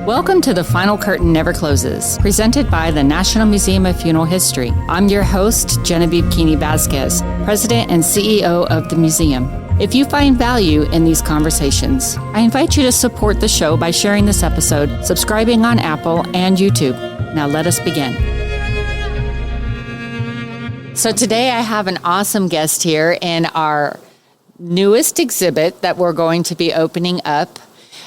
Welcome to The Final Curtain Never Closes, presented by the National Museum of Funeral History. I'm your host, Genevieve Keeney Vasquez, President and CEO of the museum. If you find value in these conversations, I invite you to support the show by sharing this episode, subscribing on Apple and YouTube. Now let us begin. So today I have an awesome guest here in our newest exhibit that we're going to be opening up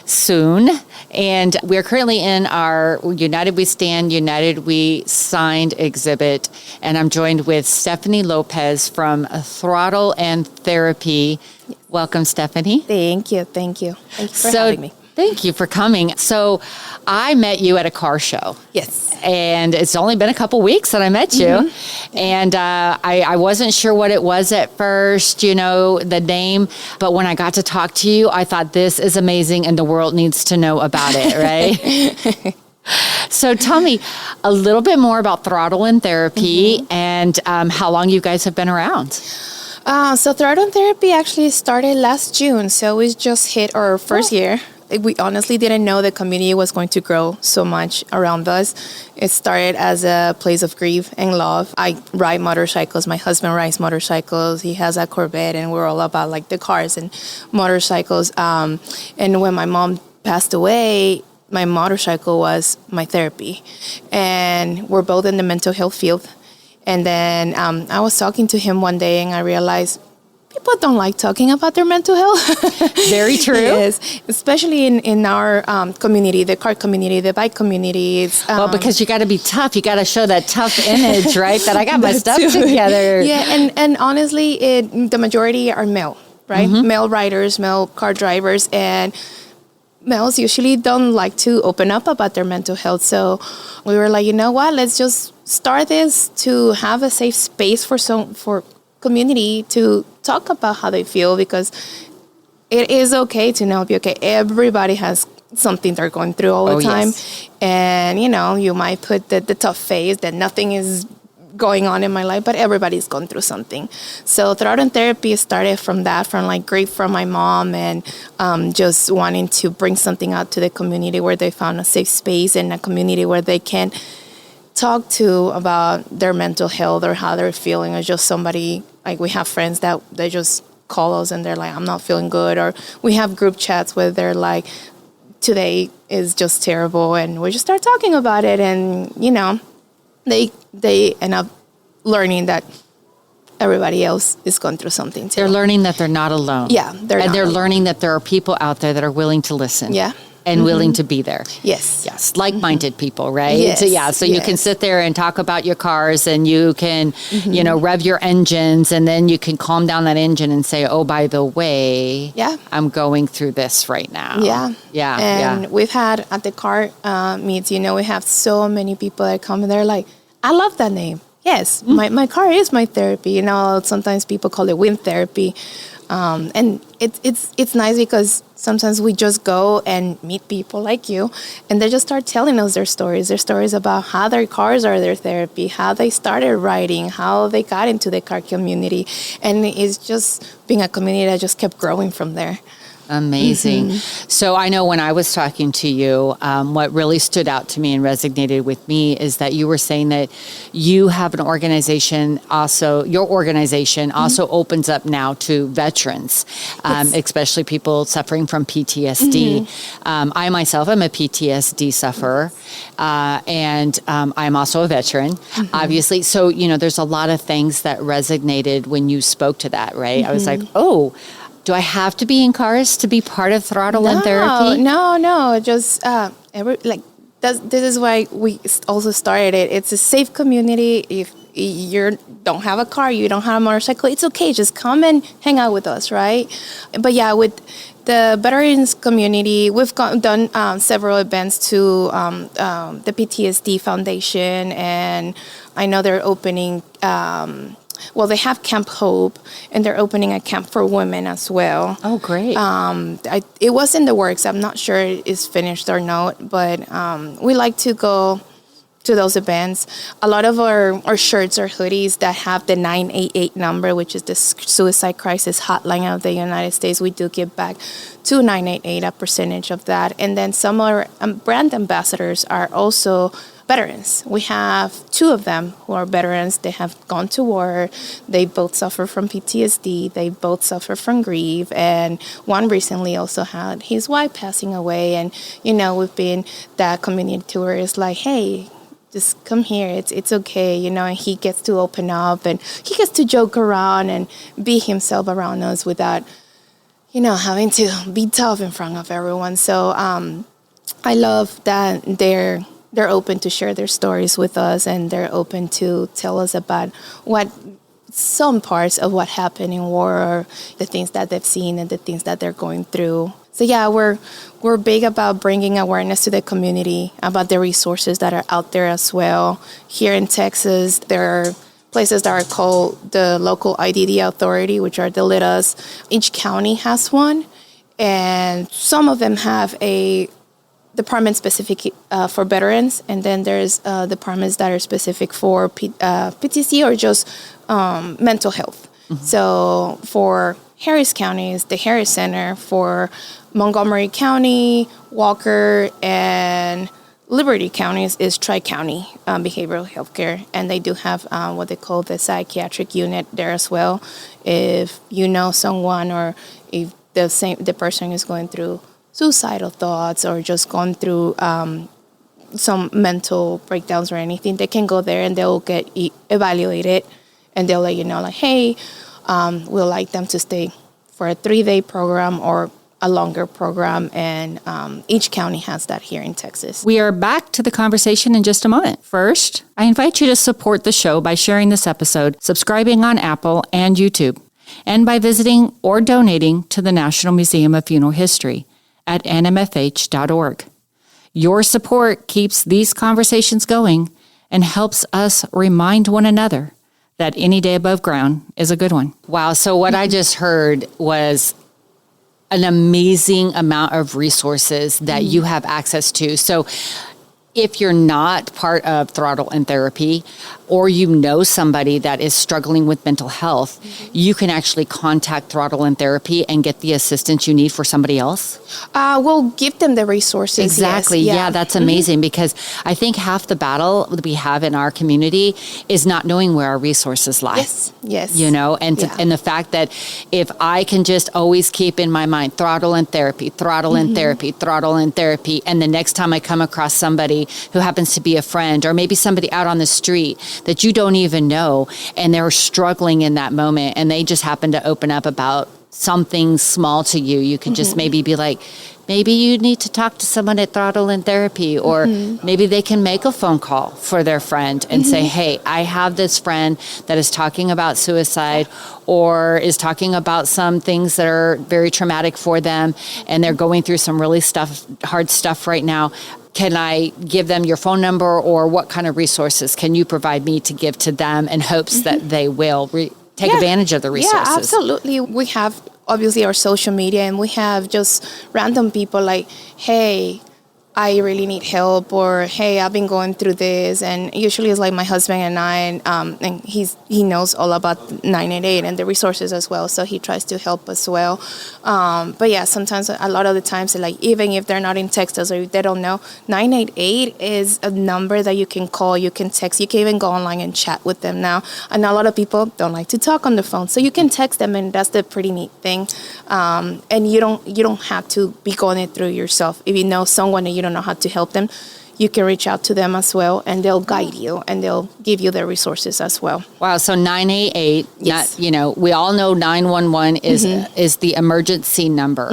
soon. And we're currently in our United We Stand, United We Signed exhibit. And I'm joined with Stephanie Lopez from Throttle and Therapy. Welcome, Stephanie. Thank you. Thank you for having me. Thank you for coming. So I met you at a car show. Yes. And it's only been a couple weeks that I met you. Mm-hmm. And I wasn't sure what it was at first, the name. But when I got to talk to you, I thought this is amazing and the world needs to know about it, right? So tell me a little bit more about Throttle and Therapy and how long you guys have been around. So Throttle and Therapy actually started last June. So we just hit our first year. We honestly didn't know the community was going to grow so much around us. It started as a place of grief and love. I ride motorcycles. My husband rides motorcycles. He has a Corvette, and we're all about like the cars and motorcycles. And when my mom passed away, my motorcycle was my therapy. And we're both in the mental health field. And then I was talking to him one day, and I realized people don't like talking about their mental health. Very true. Yes, especially in our community, the car community, the bike community. Well, because you got to be tough. You got to show that tough image, right? That I got my stuff together. Yeah, and honestly, the majority are male, right? Mm-hmm. Male riders, male car drivers, and males usually don't like to open up about their mental health. So we were like, you know what? Let's just start this to have a safe space for community to talk about how they feel, because it is okay to not be okay. Everybody has something they're going through all the time. Yes. And, you might put the tough face that nothing is going on in my life, but everybody's going through something. So Throttle and Therapy started from that, from like grief from my mom, and just wanting to bring something out to the community where they found a safe space and a community where they can talk to about their mental health or how they're feeling, or just somebody, like we have friends that they just call us and they're like, I'm not feeling good. Or we have group chats where they're like, today is just terrible. And we just start talking about it. And, they end up learning that everybody else is going through something too. They're learning that they're not alone. Yeah. They're learning that there are people out there that are willing to listen. Yeah. And willing to be there. Yes. Like-minded people, right? Yes. So you can sit there and talk about your cars, and you can, rev your engines, and then you can calm down that engine and say, oh, by the way, I'm going through this right now. Yeah. And we've had at the car meets, we have so many people that come and they're like, I love that name. Yes, my car is my therapy. Sometimes people call it wind therapy. And it's nice because sometimes we just go and meet people like you, and they just start telling us their stories about how their cars are their therapy, how they started riding, how they got into the car community. And it's just being a community that just kept growing from there. Amazing. Mm-hmm. So I know when I was talking to you, what really stood out to me and resonated with me is that you were saying that you have an organization also, your organization also opens up now to veterans, especially people suffering from PTSD. Mm-hmm. I myself am a PTSD sufferer, and I'm also a veteran, obviously. So, there's a lot of things that resonated when you spoke to that, right? I was like, oh, do I have to be in cars to be part of Throttle and Therapy? No. Just this is why we also started it. It's a safe community. If you don't have a car, you don't have a motorcycle, it's okay. Just come and hang out with us, right? But yeah, with the veterans community, we've done several events to the PTSD Foundation, and I know they're opening. They have Camp Hope, and they're opening a camp for women as well. Oh, great. It was in the works. I'm not sure it's finished or not, but we like to go to those events. A lot of our shirts or hoodies that have the 988 number, which is the suicide crisis hotline of the United States, we do give back to 988, a percentage of that. And then some of our brand ambassadors are also veterans. We have 2 of them who are veterans. They have gone to war. They both suffer from PTSD. They both suffer from grief. And one recently also had his wife passing away. And, we've been, that community tour is like, hey, just come here. It's okay, and he gets to open up and he gets to joke around and be himself around us without, having to be tough in front of everyone. So I love that they're open to share their stories with us, and they're open to tell us about some parts of what happened in war, or the things that they've seen and the things that they're going through. So yeah, we're big about bringing awareness to the community about the resources that are out there as well. Here in Texas, there are places that are called the local IDD authority, which are the LIDAs. Each county has one, and some of them have a department specific for veterans, and then there's departments that are specific for PTC or just mental health. Mm-hmm. So for Harris County is the Harris Center. For Montgomery County, Walker, and Liberty counties is Tri-County Behavioral Healthcare, and they do have what they call the psychiatric unit there as well. If you know someone, or if the person is going through suicidal thoughts or just going through some mental breakdowns or anything, they can go there and they'll get evaluated, and they'll let you know, like, hey, we'd like them to stay for a 3-day program or a longer program, and each county has that here in Texas. We are back to the conversation in just a moment. First, I invite you to support the show by sharing this episode, subscribing on Apple and YouTube, and by visiting or donating to the National Museum of Funeral History at nmfh.org. Your support keeps these conversations going and helps us remind one another that any day above ground is a good one. Wow, so what I just heard was an amazing amount of resources that you have access to. So if you're not part of Throttle and Therapy, or you know somebody that is struggling with mental health, you can actually contact Throttle and Therapy and get the assistance you need for somebody else? We'll give them the resources. Exactly. Yes. Yeah, that's amazing, because I think half the battle that we have in our community is not knowing where our resources lie. Yes. And the fact that if I can just always keep in my mind Throttle and Therapy, Throttle and Therapy, Throttle and Therapy, and the next time I come across somebody who happens to be a friend, or maybe somebody out on the street that you don't even know, and they're struggling in that moment, and they just happen to open up about something small to you, you can just maybe be like, maybe you need to talk to someone at Throttle and Therapy, or maybe they can make a phone call for their friend and say, hey, I have this friend that is talking about suicide, or is talking about some things that are very traumatic for them, and they're going through some really hard stuff right now. Can I give them your phone number, or what kind of resources can you provide me to give to them in hopes that they will take advantage of the resources? Yeah, absolutely. We have obviously our social media, and we have just random people like, hey, I really need help, or hey, I've been going through this. And usually it's like my husband and I, and he knows all about 988 and the resources as well, so he tries to help as well. But yeah, sometimes, a lot of the times, like, even if they're not in Texas or if they don't know, 988 is a number that you can call, you can text, you can even go online and chat with them now. And a lot of people don't like to talk on the phone, so you can text them, and that's the pretty neat thing. And you don't have to be going it through yourself. If you know someone and you don't know how to help them, you can reach out to them as well, and they'll guide you, and they'll give you their resources as well. Wow. So 988, yes. We all know 911 is the emergency number,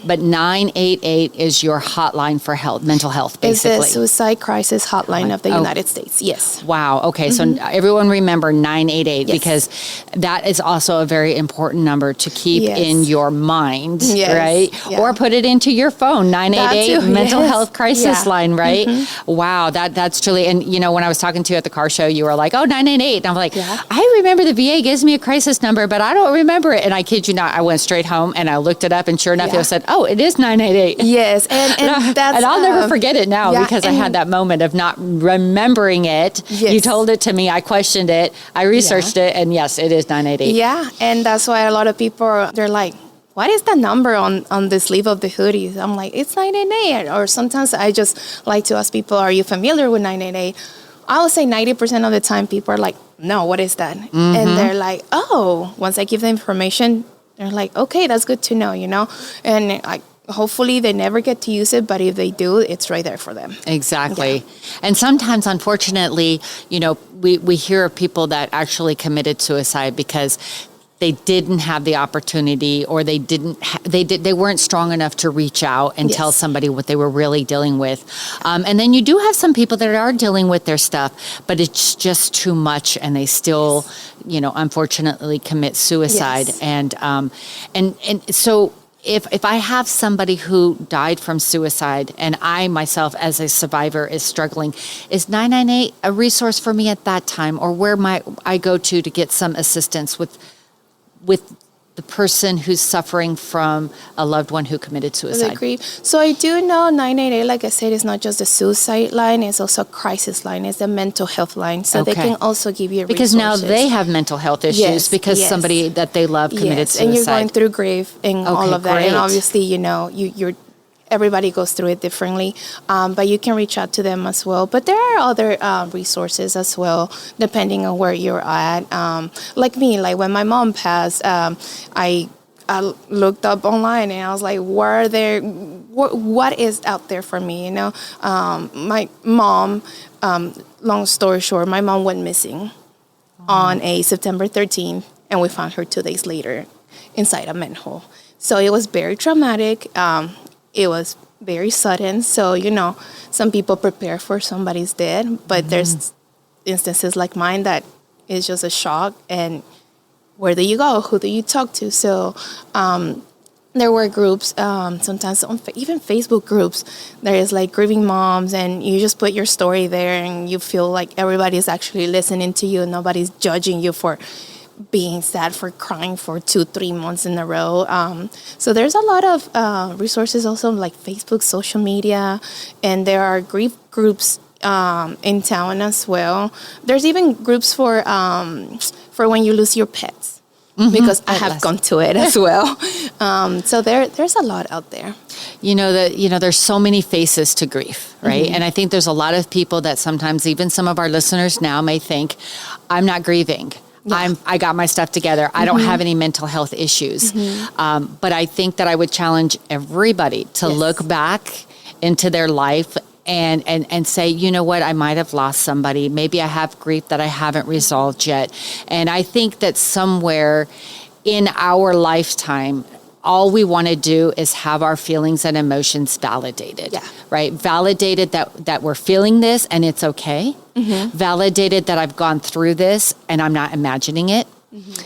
but 988 is your hotline for mental health, basically. It's the suicide crisis hotline of the United States. Yes. Wow. Okay. So everyone remember 988, because that is also a very important number to keep in your mind, right? Yeah. Or put it into your phone, 988 mental health crisis line, right? Wow, that's truly, and when I was talking to you at the car show, you were like, 988. And I'm like, I remember the VA gives me a crisis number, but I don't remember it. And I kid you not, I went straight home and I looked it up, and sure enough, it said, it is 988. Yes. And that's, and I'll never forget it now because I had that moment of not remembering it. Yes. You told it to me, I questioned it, I researched it, and yes, it is 988. Yeah, and that's why a lot of people, they're like, what is the number on the sleeve of the hoodies? I'm like, it's 988. Or sometimes I just like to ask people, are you familiar with 988? I would say 90% of the time people are like, no, what is that? Mm-hmm. And they're like, once I give the information, they're like, okay, that's good to know, And hopefully they never get to use it, but if they do, it's right there for them. Exactly. Yeah. And sometimes, unfortunately, we hear of people that actually committed suicide because they didn't have the opportunity, or they weren't strong enough to reach out and tell somebody what they were really dealing with. And then you do have some people that are dealing with their stuff, but it's just too much, and they still, unfortunately commit suicide. Yes. And so if I have somebody who died from suicide, and I myself as a survivor is struggling, is 998 a resource for me at that time, or where might I go to get some assistance with the person who's suffering from a loved one who committed suicide? Agree. So I do know 988, like I said, is not just a suicide line, it's also a crisis line, it's a mental health line. So they can also give you because resources. Now they have mental health issues because somebody that they love committed suicide. And you're going through grief and all of that. Great. And obviously, you're everybody goes through it differently, but you can reach out to them as well. But there are other resources as well, depending on where you're at. Like me, like when my mom passed, I looked up online and I was like, what is out there for me? My mom, long story short, my mom went missing on a September 13th, and we found her 2 days later inside a manhole. So it was very traumatic. It was very sudden. So, some people prepare for somebody's dead, but there's instances like mine that is just a shock. And where do you go? Who do you talk to? So there were groups, sometimes even Facebook groups, there is like grieving moms, and you just put your story there and you feel like everybody's actually listening to you and nobody's judging you for being sad, for crying for 2-3 months in a row. So there's a lot of resources also, like Facebook, social media, and there are grief groups in town as well. There's even groups for when you lose your pets, because I have gone to it as well. So there's a lot out there. There's so many faces to grief, right? Mm-hmm. And I think there's a lot of people that sometimes even some of our listeners now may think, I'm not grieving. Yeah. I got my stuff together. I don't have any mental health issues. But I think that I would challenge everybody to look back into their life and say, you know what, I might have lost somebody. Maybe I have grief that I haven't resolved yet. And I think that somewhere in our lifetime, all we want to do is have our feelings and emotions validated, right? Validated that we're feeling this and it's okay. Validated that I've gone through this and I'm not imagining it.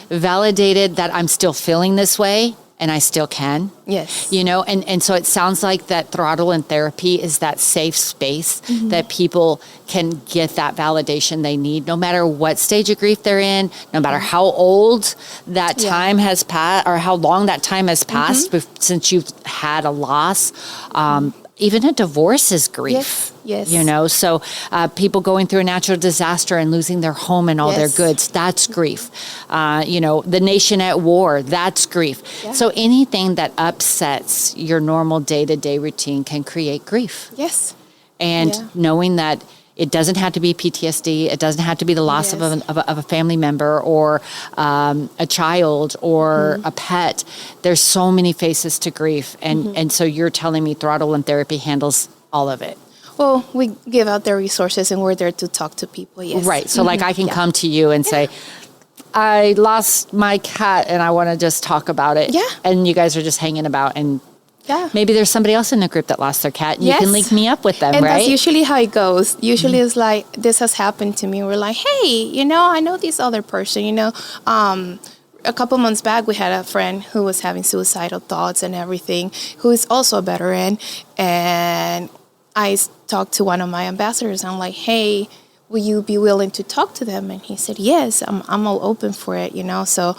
Validated that I'm still feeling this way and I still can. Yes. And so it sounds like that Throttle and Therapy is that safe space that people can get that validation they need, no matter what stage of grief they're in, no matter how old that time has passed or how long that time has passed since you've had a loss. Even a divorce is grief. Yes. So people going through a natural disaster and losing their home and all their goods, that's grief. The nation at war, that's grief. Yeah. So anything that upsets your normal day-to-day routine can create grief. Yes. And knowing that it doesn't have to be PTSD. It doesn't have to be the loss of a family member or a child or a pet. There's so many faces to grief. And so you're telling me Throttle and Therapy handles all of it. Well, we give out the resources and we're there to talk to people, yes. Right. So like I can come to you and say, I lost my cat and I want to just talk about it. Yeah. And you guys are just hanging about and maybe there's somebody else in the group that lost their cat and you can link me up with them, and right? That's usually how it goes. Usually it's like, this has happened to me. We're like, hey, I know this other person, a couple months back, we had a friend who was having suicidal thoughts and everything, who is also a veteran. And talked to one of my ambassadors. I'm like, hey, will you be willing to talk to them? And he said, yes, I'm all open for it, So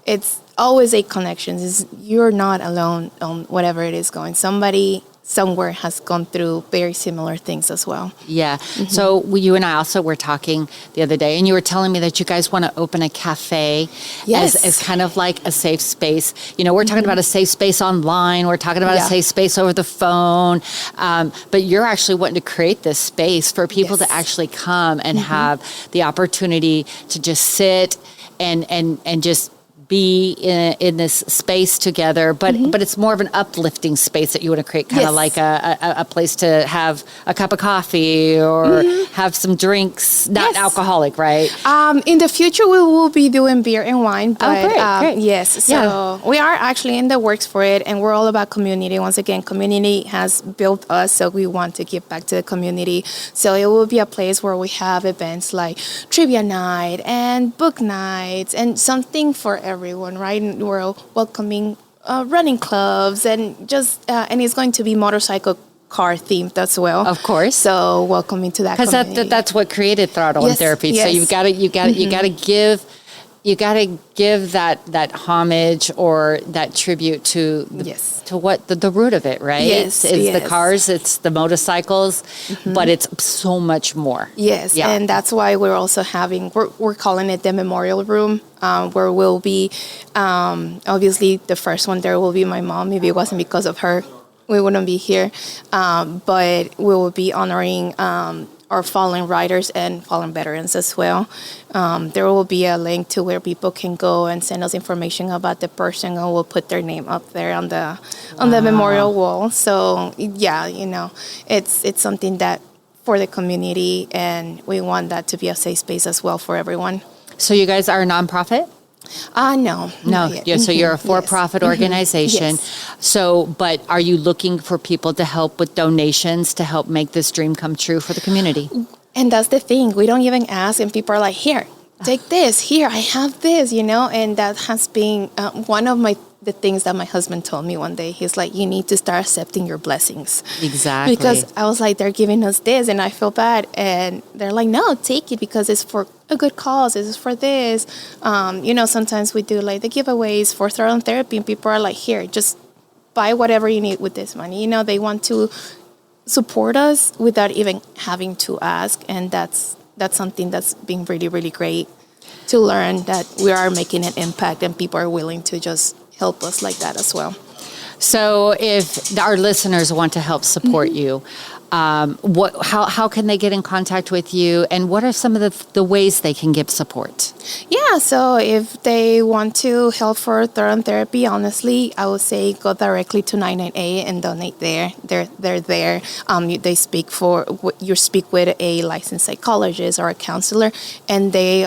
it's always a connection. You're not alone on whatever it is going. Somebody somewhere has gone through very similar things as well. Yeah. So you and I also were talking the other day, and you were telling me that you guys want to open a cafe as kind of like a safe space. We're talking about a safe space online. We're talking about a safe space over the phone. But you're actually wanting to create this space for people to actually come and have the opportunity to just sit and just be in this space together, but it's more of an uplifting space that you want to create, kind of like a place to have a cup of coffee or have some drinks, not alcoholic, right? In the future, we will be doing beer and wine. But, great. Yes, so we are actually in the works for it, and we're all about community. Once again, community has built us, so we want to give back to the community. So it will be a place where we have events like trivia night and book nights and something for everyone, right? And we're welcoming running clubs and and it's going to be motorcycle car themed as well. Of course. So welcoming to that community. Because that's what created Throttle and Therapy. Yes. So you got to give that homage or that tribute to what the root of it, right? Yes, it's the cars, it's the motorcycles, but it's so much more. Yes, and that's why we're also we're calling it the Memorial Room, where we'll be, obviously the first one there will be my mom. If it wasn't because of her, we wouldn't be here. But we will be honoring our fallen riders and fallen veterans as well. There will be a link to where people can go and send us information about the person, and we'll put their name up there on the memorial wall. So it's something that for the community, and we want that to be a safe space as well for everyone. So you guys are a nonprofit? No. Yeah, so you're a for-profit organization. Yes. So, but are you looking for people to help with donations to help make this dream come true for the community? And that's the thing. We don't even ask, and people are like, here, take this. Here, I have this, And that has been one of the things that my husband told me one day. He's like, you need to start accepting your blessings. Exactly. Because I was like, they're giving us this, and I feel bad. And they're like, no, take it because it's for a good cause. It's for this. Sometimes we do like the giveaways for Throttle Therapy, and people are like, here, just buy whatever you need with this money. They want to support us without even having to ask. And that's something that's been really, really great to learn, that we are making an impact and people are willing to just help us like that as well. So if our listeners want to help support you, how can they get in contact with you, and what are some of the ways they can give support? Yeah, so if they want to help for Throttle Therapy, honestly, I would say go directly to 998 and donate there. They're there. They speak with a licensed psychologist or a counselor, and they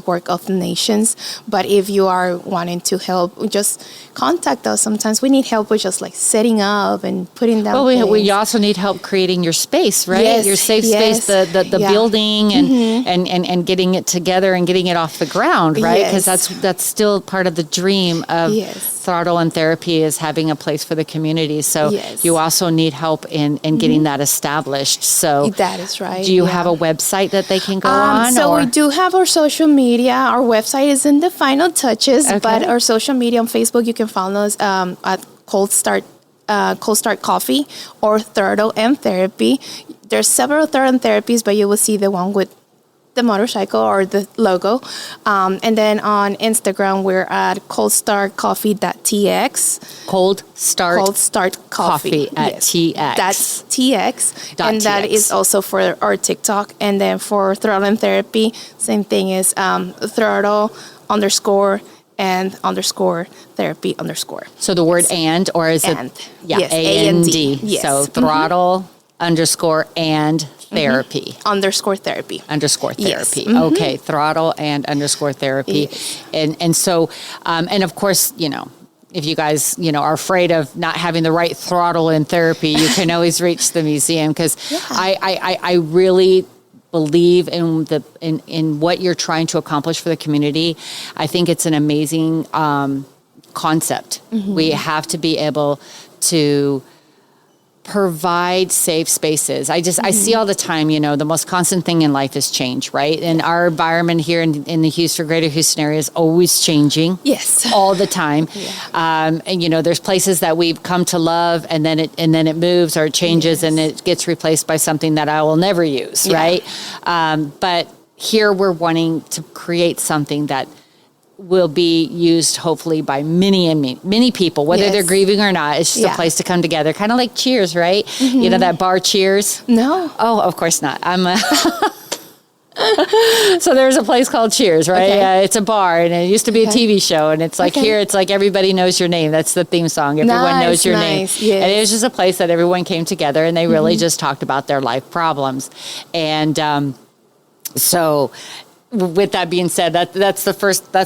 work off the nations. But if you are wanting to help, just contact us. Sometimes we need help with just like setting up and putting down. Well, we also need help creating your space, right? Yes, your safe space, the building, and getting it together and getting it off the ground, right? Because that's still part of the dream of Throttle and Therapy, is having a place for the community. So you also need help in getting that established. So that is right. Do you have a website that they can go on? So we do have our social media. Our website is in the final touches, but our social media on Facebook, you can follow us at Cold Start Coffee or Throttle and Therapy. There's several Throttle and Therapies, but you will see the one with the motorcycle or the logo. And then on Instagram, we're at coldstartcoffee.tx. Cold Start Coffee at TX. That's TX. And TX. that is also for our TikTok. And then for Throttle and Therapy, same thing is Throttle _ therapy _ So the word and, or is it? Yes, A-N-D. Yes. So Throttle _ therapy. _ therapy. Yes. Okay. Throttle and _ therapy. Yes. And so, and of course, if you guys, are afraid of not having the right throttle in therapy, you can always reach the museum, because I really believe in what you're trying to accomplish for the community. I think it's an amazing concept. We have to be able to provide safe spaces. I see all the time, the most constant thing in life is change, right? And our environment here in the greater Houston area is always changing. Yes. All the time. Yeah. And there's places that we've come to love, and then it moves or it changes, and it gets replaced by something that I will never use, right? But here we're wanting to create something that will be used hopefully by many people, whether they're grieving or not. It's just a place to come together, kind of like Cheers, right? You know that bar Cheers? No. Oh, of course not. So there's a place called Cheers, right? Okay. It's a bar, and it used to be a TV show, and it's like here, it's like Everybody Knows Your Name. That's the theme song. Everyone knows your name. Yes. And it was just a place that everyone came together, and they really just talked about their life problems. And so with that being said, that's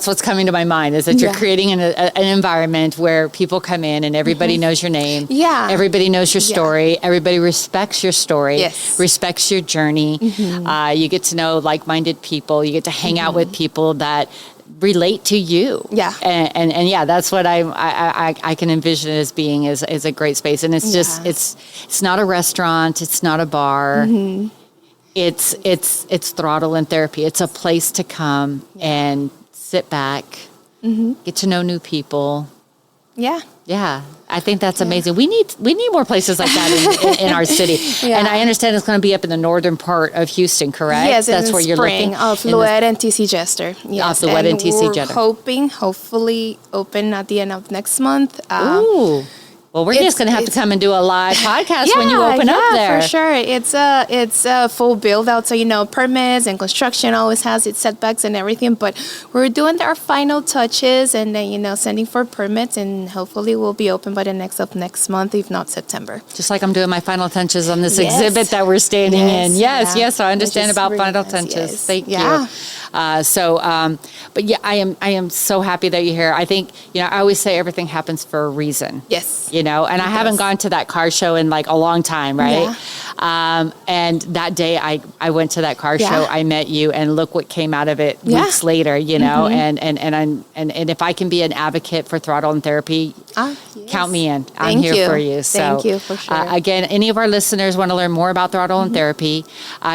what's coming to my mind, is that you're creating an environment where people come in and everybody knows your name. Yeah. Everybody knows your story. Yeah. Everybody respects your story. Yes. Respects your journey. You get to know like-minded people. You get to hang out with people that relate to you. Yeah. And yeah, that's what I can envision it as being is a great space. And it's just, it's not a restaurant. It's not a bar. It's throttle and therapy. It's a place to come and sit back, get to know new people. Yeah. Yeah. I think that's amazing. We need more places like that in our city. Yeah. And I understand it's going to be up in the northern part of Houston, correct? Yes, that's where you're looking. Off Lued and TC Jester. Yes. Off Lued and TC Jester. We're hopefully open at the end of next month. Ooh. Well, we're just going to have to come and do a live podcast when you open up there. For sure. It's a full build out. So, permits and construction always has its setbacks and everything. But we're doing our final touches and then, sending for permits. And hopefully we'll be open by the next month, if not September. Just like I'm doing my final touches on this exhibit that we're standing in. Yes, I understand about really final touches. Yes. Thank you. But yeah, I am so happy that you're here. I think, I always say everything happens for a reason. Yes. And I haven't gone to that car show in like a long time, right? Yeah. And that day I went to that car show, I met you, and look what came out of it weeks later, and if I can be an advocate for throttle and therapy, count me in. I'm here for you. So, thank you for sure. Again, any of our listeners want to learn more about throttle and therapy,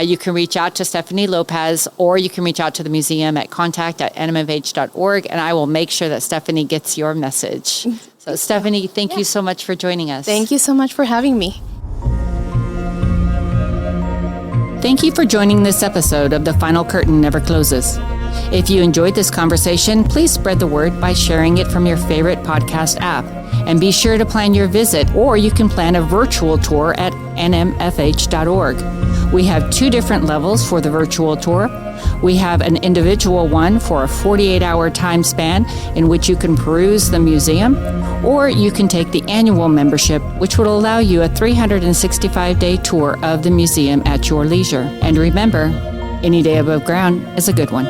you can reach out to Stephanie Lopez, or you can reach out to the museum at contact@nmfh.org, and I will make sure that Stephanie gets your message. So, Stephanie, thank you so much for joining us. Thank you so much for having me. Thank you for joining this episode of The Final Curtain Never Closes. If you enjoyed this conversation, please spread the word by sharing it from your favorite podcast app. And be sure to plan your visit, or you can plan a virtual tour at nmfh.org. We have 2 different levels for the virtual tour. We have an individual one for a 48-hour time span in which you can peruse the museum, or you can take the annual membership, which will allow you a 365-day tour of the museum at your leisure. And remember, any day above ground is a good one.